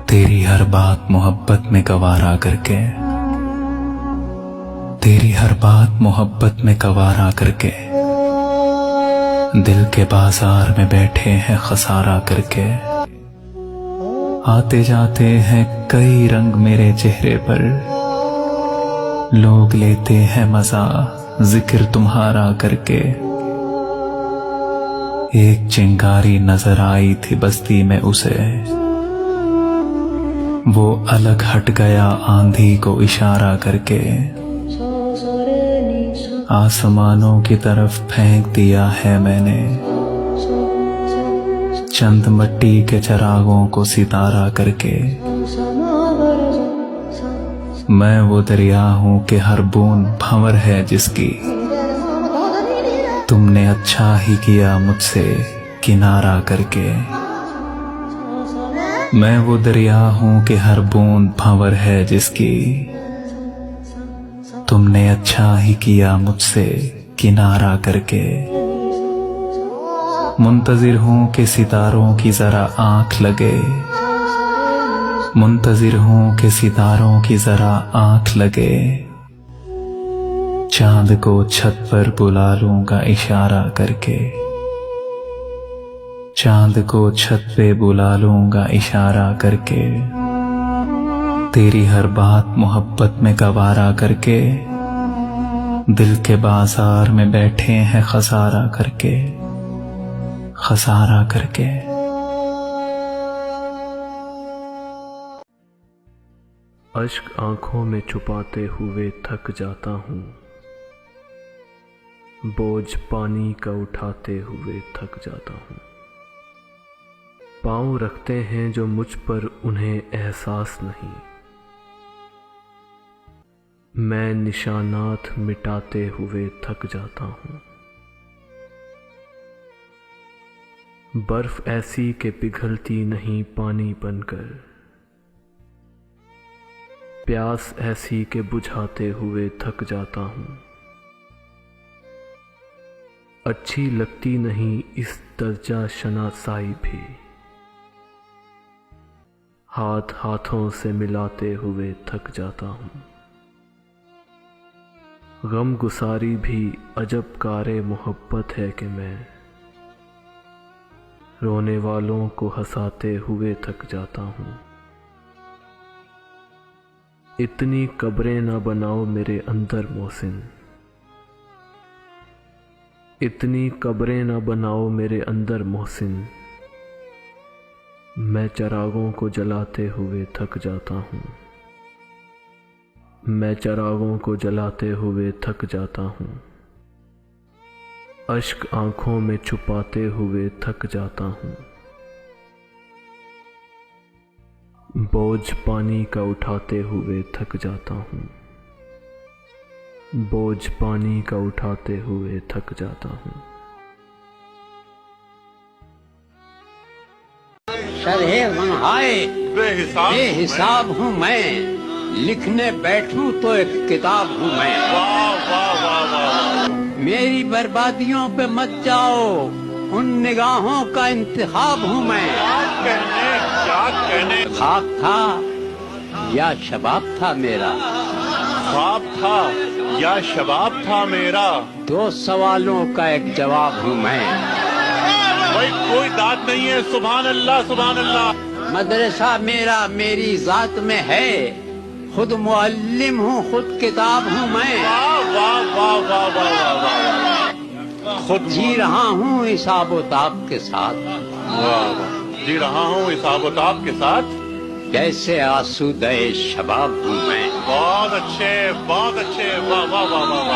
तेरी हर बात मोहब्बत में गवारा करके, तेरी हर बात मोहब्बत में गवारा करके, दिल के बाजार में बैठे हैं खसारा करके। आते जाते हैं कई रंग मेरे चेहरे पर, लोग लेते हैं मजा जिक्र तुम्हारा करके। एक चिंगारी नजर आई थी बस्ती में उसे, वो अलग हट गया आंधी को इशारा करके। आसमानों की तरफ फेंक दिया है मैंने, चंद मट्टी के चिरागों को सितारा करके। मैं वो दरिया हूं कि हर बूंद भंवर है जिसकी, तुमने अच्छा ही किया मुझसे किनारा करके। मैं वो दरिया हूं कि हर बूंद भंवर है जिसकी, तुमने अच्छा ही किया मुझसे किनारा करके। मुंतजिर हूं कि सितारों की जरा आंख लगे, मुंतजिर हूं कि सितारों की जरा आंख लगे। चांद को छत पर बुला लूंगा इशारा करके, चांद को छत पे बुला लूंगा इशारा करके। तेरी हर बात मोहब्बत में गवारा करके, दिल के बाजार में बैठे हैं खसारा करके, खसारा करके। अश्क आंखों में छुपाते हुए थक जाता हूँ, बोझ पानी का उठाते हुए थक जाता हूँ। पाँव रखते हैं जो मुझ पर उन्हें एहसास नहीं, मैं निशानात मिटाते हुए थक जाता हूँ। बर्फ ऐसी कि पिघलती नहीं पानी बनकर, प्यास ऐसी कि बुझाते हुए थक जाता हूँ। अच्छी लगती नहीं इस दर्जा शनासाई भी, हाथ हाथों से मिलाते हुए थक जाता हूँ। गम गुसारी भी अजब कारे मोहब्बत है कि मैं रोने वालों को हंसाते हुए थक जाता हूँ। इतनी कब्रें ना बनाओ मेरे अंदर मोहसिन, इतनी कब्रें ना बनाओ मेरे अंदर मोहसिन। मैं चिरागों को जलाते हुए थक जाता हूँ, मैं चिरागों को जलाते हुए थक जाता हूँ। अश्क आंखों में छुपाते हुए थक जाता हूँ, बोझ पानी का उठाते हुए थक जाता हूँ, बोझ पानी का उठाते हुए थक जाता हूँ। शरहे गमहाए बेहिसाब हूँ मैं, लिखने बैठूं तो एक किताब हूँ मैं। मेरी बर्बादियों पे मत जाओ, उन निगाहों का इंतखाब हूँ मैं। खाक था या शबाब था मेरा, ख्वाब था या शबाब था मेरा, दो सवालों का एक जवाब हूँ मैं। भाई कोई दाद नहीं है। सुभान अल्लाह सुभान अल्लाह। मदरसा मेरा मेरी जात में है, खुद मुअल्लिम हूँ खुद किताब हूँ मैं। वाह वाह वाह वाह वाह वाह। खुद जी रहा हूँ हिसाब-ओ-किताब के साथ, वाह वाह। जी रहा हूँ हिसाब-ओ-किताब के साथ, जैसे आसूदे शबाब हूँ मैं। बहुत अच्छे बहुत अच्छे। वाह वाह वाह वाह।